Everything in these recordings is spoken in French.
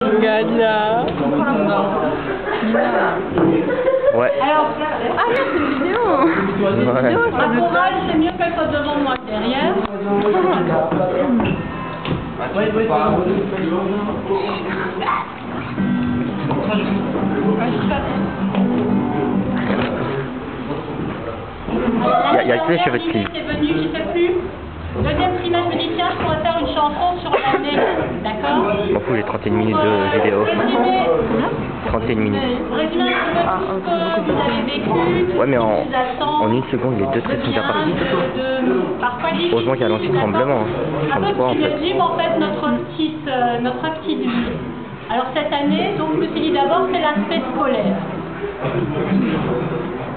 Regarde là. Non. Ouais. Alors, Ah là, c'est une vidéo. Ouais. ma chorale, c'est mieux qu'elle soit devant moi que derrière. Il y a les cheveux de Clive. C'est venu, je sais plus. Deuxième trimestre, je me dis tiens, je pourrais faire une chanson sur l'année. D'accord? Je m'en fous, j'ai 31 minutes de vidéo. 31 minutes. Résumer un petit peu tout ce que vous avez vécu. Ouais, mais en qui vous attend. 1 seconde, les deux traits sont déjà partis. Parfois Heureusement qu'il y a l'anti-tremblement. Un Change peu quoi en ce qui fait? résume en fait notre petite vie. Alors cette année, donc je me suis dit d'abord c'est l'aspect scolaire.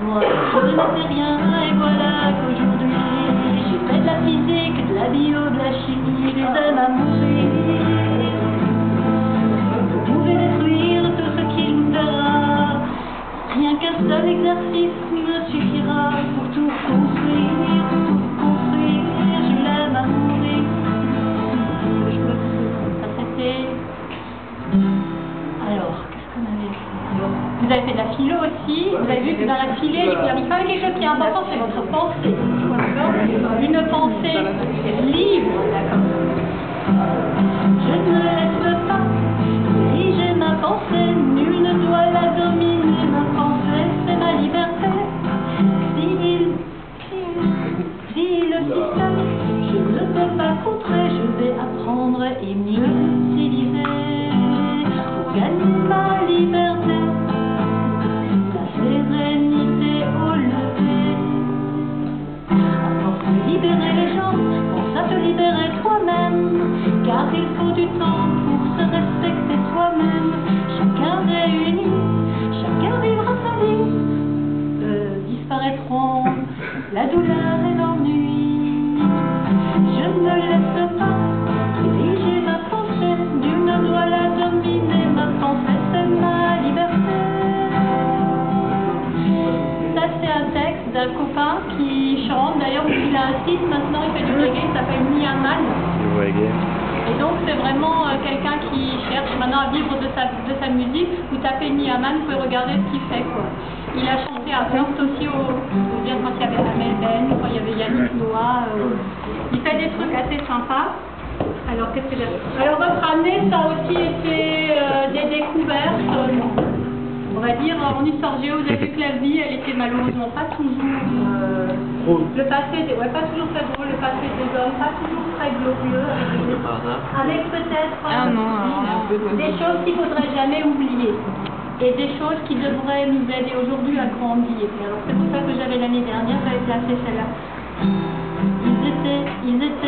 Moi, je ne sais rien et voilà qu'aujourd'hui j'ai fait de la physique, de la bio, de la chimie, je les aime à mourir. Vous pouvez détruire tout ce qui vous plaira, rien qu'un seul exercice me suffira pour tout construire, je l'aime à mourir. Ça c'était... Alors, qu'est-ce qu'on avait fait? Vous avez fait de la philo aussi, vous avez vu que dans la philo, il fallait quelque chose qui est important, c'est votre pensée. Une pensée libre, d'accord. Je ne laisse pas diriger ma pensée, nul ne doit la dominer, ma pensée c'est ma liberté. Si le système, je ne peux pas contrer, je vais apprendre et mieux utiliser pour gagner ma liberté. Sérénité au lever. À force de libérer les gens, pense à te libérer toi-même. Car il faut du temps pour se respecter soi-même. Chacun réuni, chacun vivra sa vie. Disparaîtront la douleur et l'ennui. Je ne me laisse pas diriger ma pensée. Nul ne doit la dominer. Ma pensée c'est ma liberté. C'est un texte d'un copain qui chante, d'ailleurs il a un site maintenant, il fait du reggae, il s'appelle Niaman. Et donc c'est vraiment quelqu'un qui cherche maintenant à vivre de sa musique. Vous tapez Niaman, vous pouvez regarder ce qu'il fait quoi. Il a chanté à Nantes aussi bien quand il y avait Amel Ben, quand il y avait Yannick Noah. Il fait des trucs assez sympas. Alors qu'est-ce que j'ai... Alors votre année ça a aussi été des découvertes. On va dire, en histoire géo, vous avez vu que la vie, elle était malheureusement pas toujours... le passé, pas toujours très drôle, le passé des hommes, pas toujours très glorieux, avec peut-être des choses qu'il ne faudrait jamais oublier, et des choses qui devraient nous aider aujourd'hui à grandir. Et alors c'est pour ça que j'avais l'année dernière, j'avais placé celle-là. Ils étaient 20,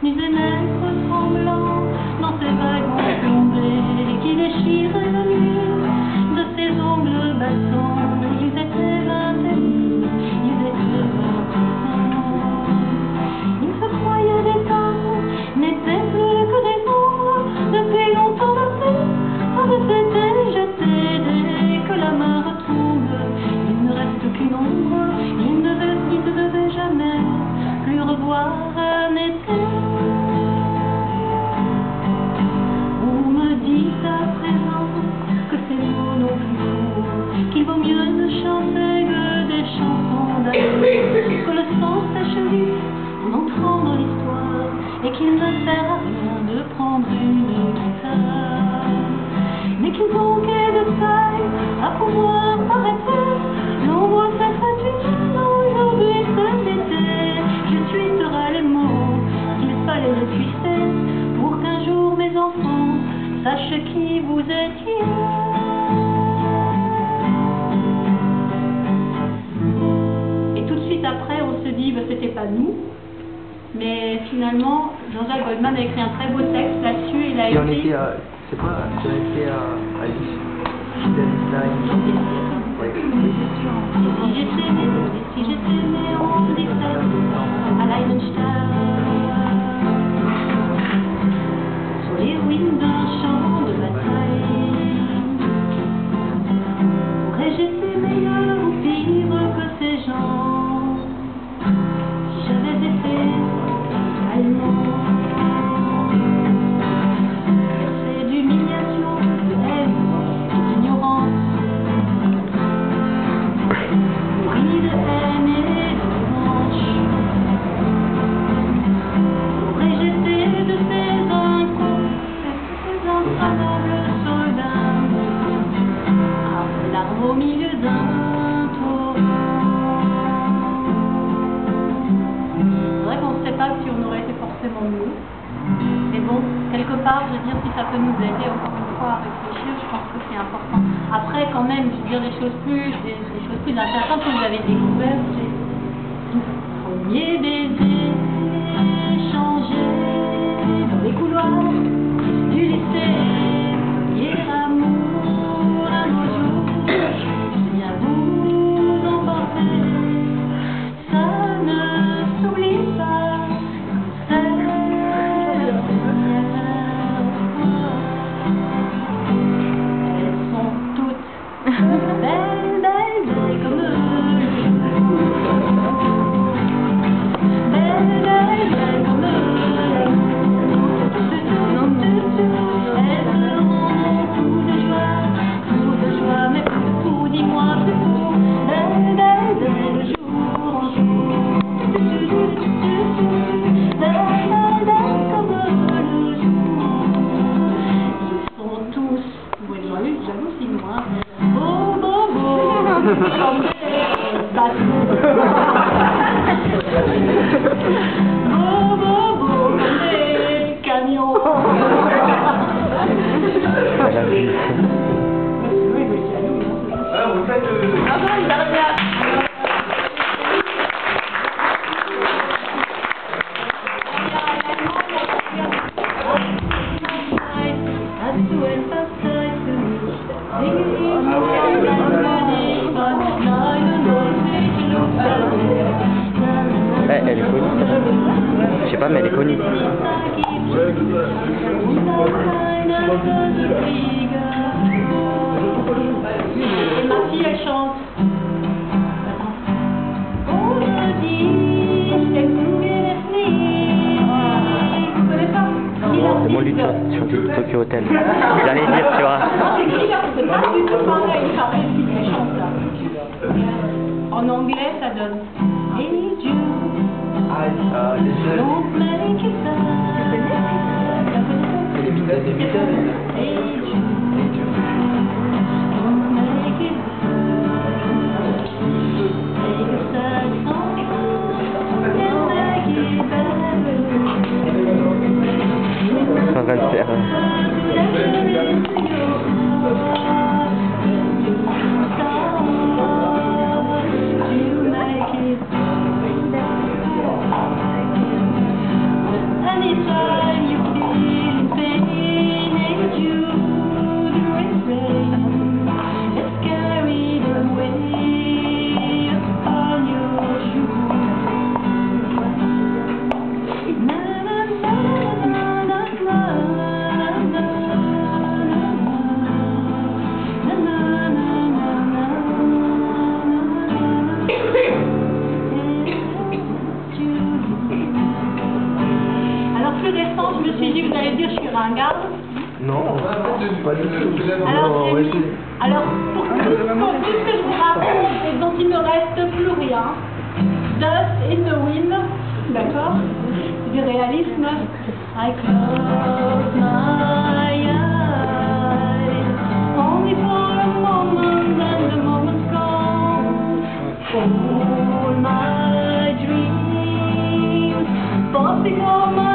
nus et maîtres tremblants, dans ces wagons plombés qui déchiraient la nuit de ses ongles battants. Ils étaient 21, ils étaient 20 ans. Ils se croyaient des femmes, n'étaient plus que des ombres. Depuis longtemps la paix avait été jetée. Dès que la main retombe, il ne reste qu'une ombre. Ils ne devaient jamais plus revoir un été. Vous me dites à présent que ces mots n'ont plus cours, qu'il vaut mieux ne chanter que des chansons d'amour, que le sang sèche vite en entrant dans l'histoire, et qu'il ne sert à rien de prendre une guitare, mais qu'il manquait de taille à pouvoir arrêter l'ombre s'est faite. Aujourd'hui c'est l'été, je tuiterai les mots qu'il fallait les twister pour qu'un jour mes enfants sachent qui vous étiez. Et tout de suite après on se dit c'était pas nous, mais finalement Jean-Jacques Goldman a écrit un très beau texte là-dessus. Il a on écrit... était à... C'est quoi? Si on était à Alice. Si j'étais né en 17 à Leidenstadt, sur les ruines d'un champ de bataille, aurais-je été meilleur ou pire que ces gens? Si j'avais été forcément mieux. Mais bon, quelque part, je veux dire, si ça peut nous aider encore une fois à réfléchir, je pense que c'est important. Après, quand même, je veux dire, des choses plus intéressantes que vous avez découvertes, c'est le premier baiser échangé dans les couloirs du lycée, premier amour à nos jours, je viens vous emporter, ça ne s'oublie pas, c'est la première fois. Elles sont toutes belles, belles, belles comme eux. Belles, belles, belles comme eux. Elles seront fous de joie, mais plus fous, dis-moi, plus fous. Belles, belles, belles de jour en jour. Belles, belles, belles comme le jour. Ils sont tous, vous êtes jaloux sinon, hein. Beau, beau, beau, comme des bateaux. Beau, beau, beau, comme des camions. Vous faites Ah bon, il va revenir. Elle est connue. Je sais pas, mais elle est connue. Et ma fille, elle chante. On me dit, je t'aime plus vous connaissez pas? C'est mon lutte sur Tokyo Hotel. J'allais dire, tu vois. C'est pas du tout pareil, qui chante là. En anglais, ça donne. Hey Jude, don't make it bad. des Beatles. Hey Jude, don't make it bad. Take a sad song and make it better. 124. Anytime you feel in pain, hey Jude, refrain, let's carry the weight upon your shoes. Na na na na na na na na na na. Alors plus récent, je me suis dit, vous allez dire, je suis ringarde. Non, pas du tout. Alors, Non, c'est lui. Alors, pour tout ce que je vous raconte et dont il ne reste plus rien, Dust in the Wind, d'accord? C'est du réalisme. I close my eyes, only for a moment, and the moment's gone. All my dreams, passing all my